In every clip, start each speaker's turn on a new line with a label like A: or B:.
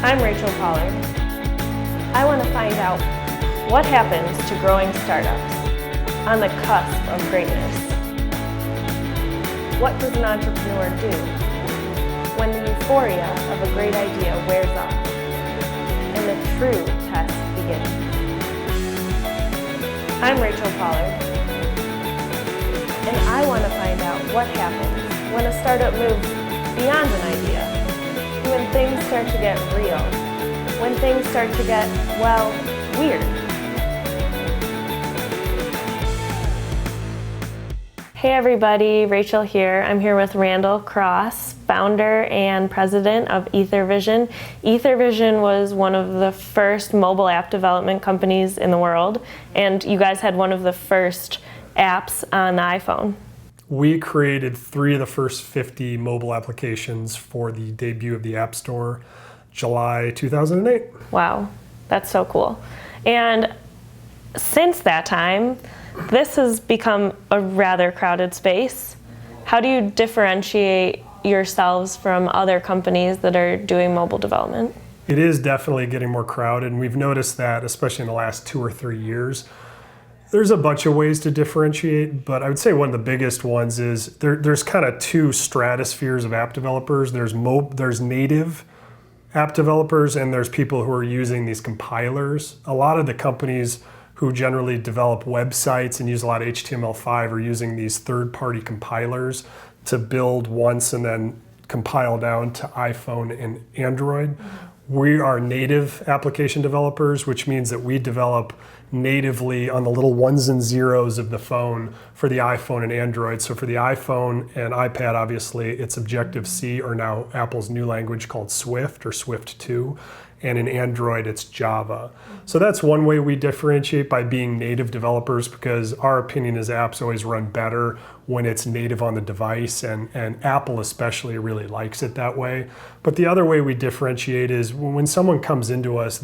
A: I'm Rachel Pollard. I want to find out what happens to growing startups on the cusp of greatness. What does an entrepreneur do when the euphoria of a great idea wears off and the true test begins? I'm Rachel Pollard, and I want to find out what happens when a startup moves beyond an idea, when things start to get real, when things start to get, well, weird. Hey everybody, Rachel here. I'm here with Randall Cross, founder and president of Ethervision. Ethervision was one of the first mobile app development companies in the world, and you guys had one of the first apps on the iPhone.
B: We created 3 of the first 50 mobile applications for the debut of the App Store, July 2008.
A: Wow, that's so cool. And since that time, this has become a rather crowded space. How do you differentiate yourselves from other companies that are doing mobile development?
B: It is definitely getting more crowded, and we've noticed that, especially in the last 2 or 3 years. There's a bunch of ways to differentiate, but I would say one of the biggest ones is there's kind of 2 stratospheres of app developers. There's native app developers, and there's people who are using these compilers. A lot of the companies who generally develop websites and use a lot of HTML5 are using these third-party compilers to build once and then compile down to iPhone and Android. We are native application developers, which means that we develop natively on the little ones and zeros of the phone for the iPhone and Android. So for the iPhone and iPad, obviously, it's Objective-C, or now Apple's new language called Swift or Swift 2. And in Android, it's Java. So that's one way we differentiate, by being native developers, because our opinion is apps always run better when it's native on the device, and Apple especially really likes it that way. But the other way we differentiate is when someone comes into us,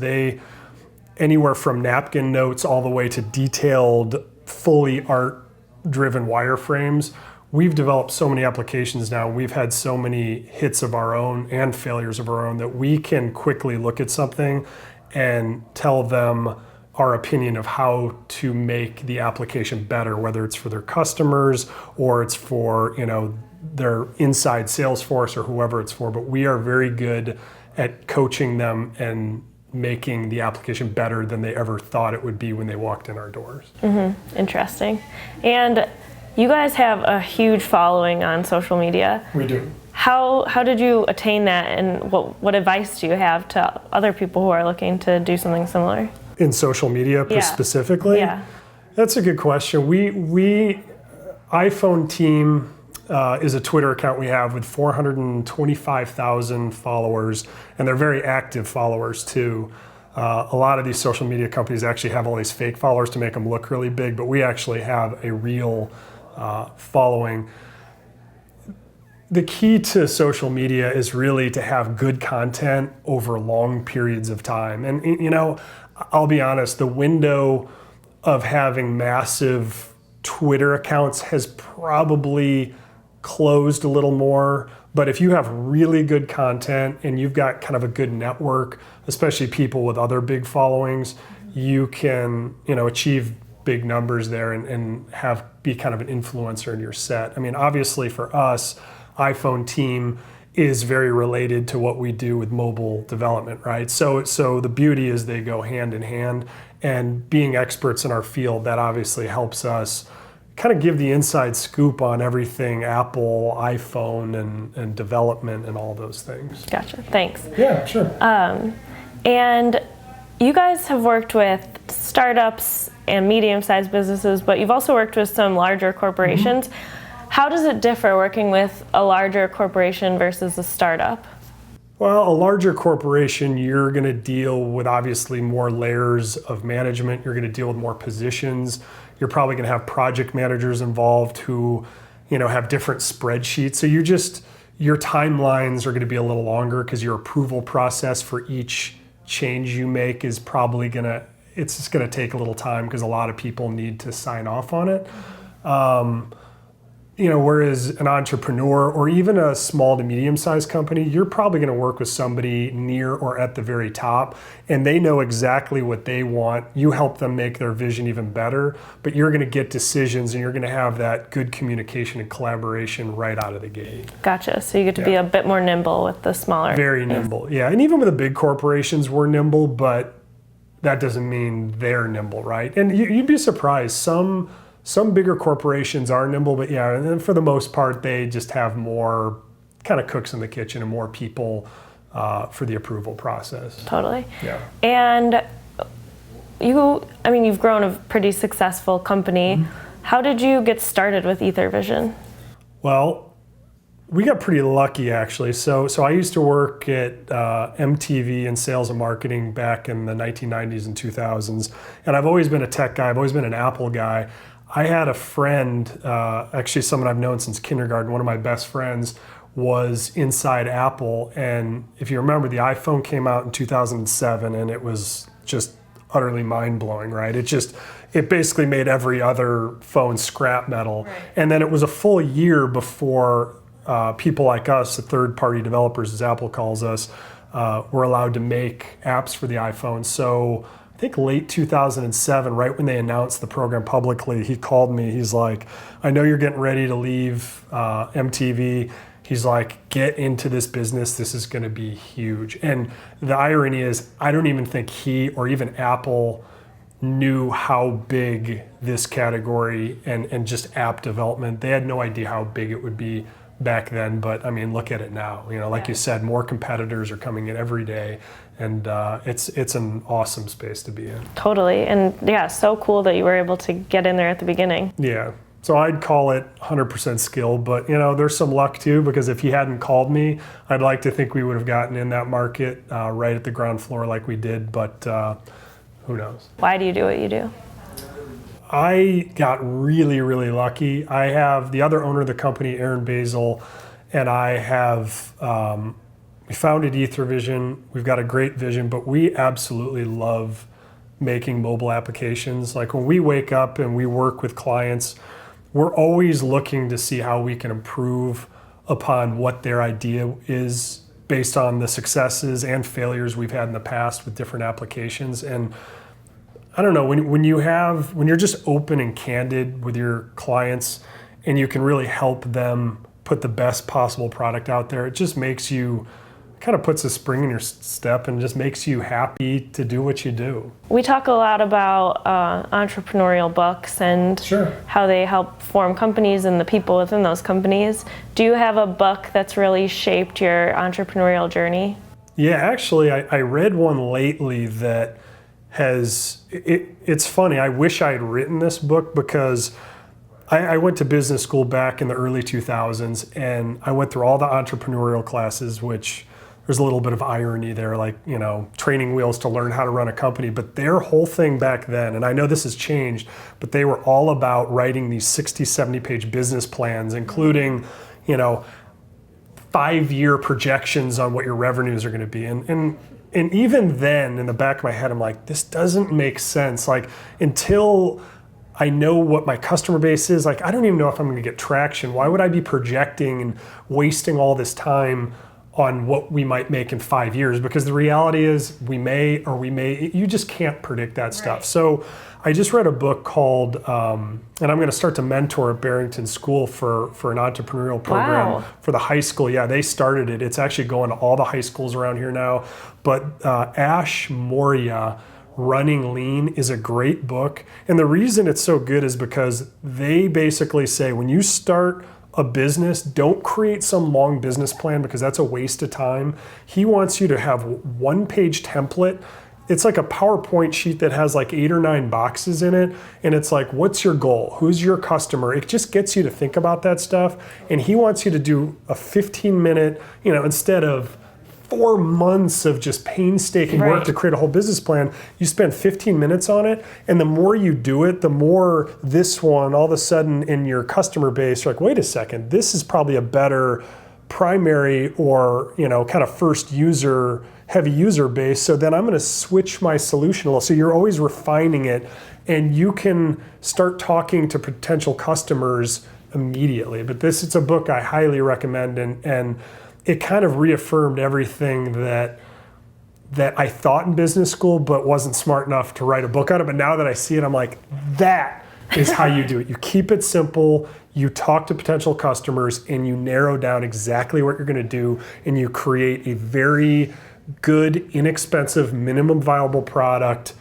B: anywhere from napkin notes all the way to detailed, fully art-driven wireframes. We've developed so many applications now, we've had so many hits of our own and failures of our own, that we can quickly look at something and tell them our opinion of how to make the application better, whether it's for their customers or it's for their inside sales force or whoever it's for. But we are very good at coaching them and making the application better than they ever thought it would be when they walked in our doors.
A: Mm-hmm. Interesting. And you guys have a huge following on social media.
B: We do.
A: How did you attain that, and what advice do you have to other people who are looking to do something similar?
B: In social media specifically?
A: Yeah.
B: That's a good question. We iPhone team is a Twitter account we have with 425,000 followers, and they're very active followers too. A lot of these social media companies actually have all these fake followers to make them look really big, but we actually have a real following. The key to social media is really to have good content over long periods of time. And I'll be honest, the window of having massive Twitter accounts has probably closed a little more. But if you have really good content and you've got kind of a good network, especially people with other big followings, you can achieve big numbers there and be kind of an influencer in your set. I mean, obviously for us, iPhone team is very related to what we do with mobile development, right? So the beauty is they go hand in hand, and being experts in our field, that obviously helps us kind of give the inside scoop on everything Apple, iPhone, and development and all those things.
A: Gotcha, thanks.
B: Yeah, sure.
A: And you guys have worked with startups and medium-sized businesses, but you've also worked with some larger corporations. Mm-hmm. How does it differ working with a larger corporation versus a startup?
B: Well, a larger corporation, you're going to deal with obviously more layers of management. You're going to deal with more positions. You're probably going to have project managers involved who, have different spreadsheets. So your timelines are going to be a little longer, because your approval process for each change you make is probably it's just going to take a little time, because a lot of people need to sign off on it. whereas an entrepreneur or even a small to medium-sized company, you're probably going to work with somebody near or at the very top, and they know exactly what they want. You help them make their vision even better, but you're going to get decisions and you're going to have that good communication and collaboration right out of the gate.
A: Gotcha. So you get to be a bit more nimble with the smaller.
B: Very nimble, yeah. And even with the big corporations, we're nimble, but that doesn't mean they're nimble, right? And you'd be surprised. Some bigger corporations are nimble, but yeah, and then for the most part, they just have more kind of cooks in the kitchen and more people for the approval process.
A: Totally.
B: Yeah.
A: And you've grown a pretty successful company. Mm-hmm. How did you get started with Ethervision?
B: Well, we got pretty lucky actually. So I used to work at MTV in sales and marketing back in the 1990s and 2000s, and I've always been a tech guy. I've always been an Apple guy. I had a friend, actually someone I've known since kindergarten, one of my best friends was inside Apple. And if you remember, the iPhone came out in 2007 and it was just utterly mind-blowing, right? It basically made every other phone scrap metal. Right. And then it was a full year before people like us, the third-party developers, as Apple calls us, were allowed to make apps for the iPhone. So I think late 2007, right when they announced the program publicly, he called me. He's like, I know you're getting ready to leave MTV. He's like, get into this business. This is going to be huge. And the irony is, I don't even think he or even Apple knew how big this category and just app development, they had no idea how big it would be back then. But I mean, look at it now. Like you said, more competitors are coming in every day, and it's an awesome space to be in.
A: Totally. And yeah, so cool that you were able to get in there at the beginning.
B: Yeah. So I'd call it 100% skill, but there's some luck too, because if he hadn't called me, I'd like to think we would have gotten in that market right at the ground floor like we did, but who knows? Why
A: do you do what you do?
B: I got really, really lucky. I have the other owner of the company, Aaron Basil, and I have, we founded Ethervision. We've got a great vision, but we absolutely love making mobile applications. Like when we wake up and we work with clients, we're always looking to see how we can improve upon what their idea is based on the successes and failures we've had in the past with different applications. And I don't know, when you're just open and candid with your clients and you can really help them put the best possible product out there, it just makes you, kind of puts a spring in your step and just makes you happy to do what you do.
A: We talk a lot about entrepreneurial books and how they help form companies and the people within those companies. Do you have a book that's really shaped your entrepreneurial journey?
B: Yeah, actually, I read one lately that it's funny, I wish I had written this book because I went to business school back in the early 2000s and I went through all the entrepreneurial classes, which there's a little bit of irony there, like, training wheels to learn how to run a company. But their whole thing back then, and I know this has changed, but they were all about writing these 60, 70-page business plans, including, 5-year projections on what your revenues are going to be. And even then, in the back of my head, I'm like, this doesn't make sense. Like, until I know what my customer base is, like, I don't even know if I'm going to get traction. Why would I be projecting and wasting all this time on what we might make in 5 years? Because the reality is you just can't predict that stuff. So I just read a book called, and I'm going to start to mentor at Barrington School for an entrepreneurial program for the high school. Yeah, they started it. It's actually going to all the high schools around here now. But Ash Moria, Running Lean, is a great book. And the reason it's so good is because they basically say when you start a business, don't create some long business plan because that's a waste of time. He wants you to have one-page template. It's like a PowerPoint sheet that has like 8 or 9 boxes in it. And it's like, what's your goal? Who's your customer? It just gets you to think about that stuff. And he wants you to do a 15-minute, instead of 4 months of just painstaking work to create a whole business plan, you spend 15 minutes on it, and the more you do it, the more this one, all of a sudden in your customer base, you're like, wait a second, this is probably a better primary or kind of first user, heavy user base, so then I'm going to switch my solution a little. So you're always refining it, and you can start talking to potential customers immediately. But it's a book I highly recommend, and it kind of reaffirmed everything that I thought in business school, but wasn't smart enough to write a book on it. But now that I see it, I'm like, that is how you do it. You keep it simple, you talk to potential customers, and you narrow down exactly what you're gonna do, and you create a very good, inexpensive, minimum viable product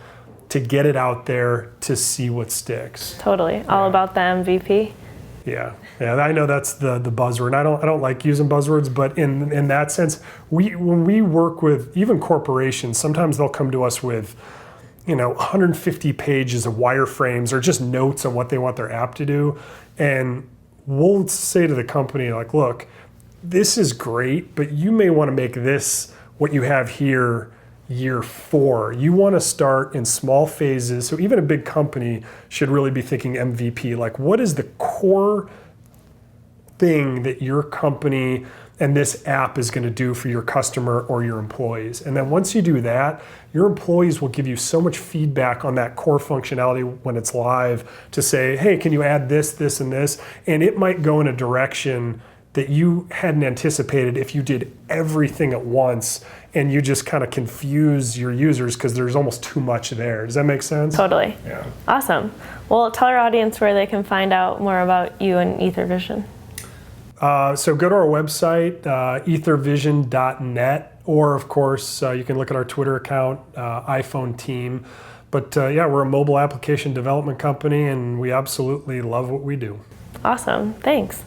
B: to get it out there to see what sticks.
A: Totally, all about the MVP.
B: Yeah, I know that's the buzzword. And I don't like using buzzwords, but in that sense, when we work with even corporations, sometimes they'll come to us with 150 pages of wireframes or just notes on what they want their app to do, and we'll say to the company like, look, this is great, but you may want to make this what you have here year 4. You want to start in small phases. So even a big company should really be thinking MVP. Like, what is the core thing that your company and this app is going to do for your customer or your employees? And then once you do that, your employees will give you so much feedback on that core functionality when it's live to say, hey, can you add this, this, and this? And it might go in a direction that you hadn't anticipated if you did everything at once, and you just kind of confuse your users because there's almost too much there. Does that make sense?
A: Totally.
B: Yeah.
A: Awesome. Well, tell our audience where they can find out more about you and Ethervision.
B: So go to our website, ethervision.net, or of course, you can look at our Twitter account, iPhone team. But we're a mobile application development company, and we absolutely love what we do.
A: Awesome. Thanks.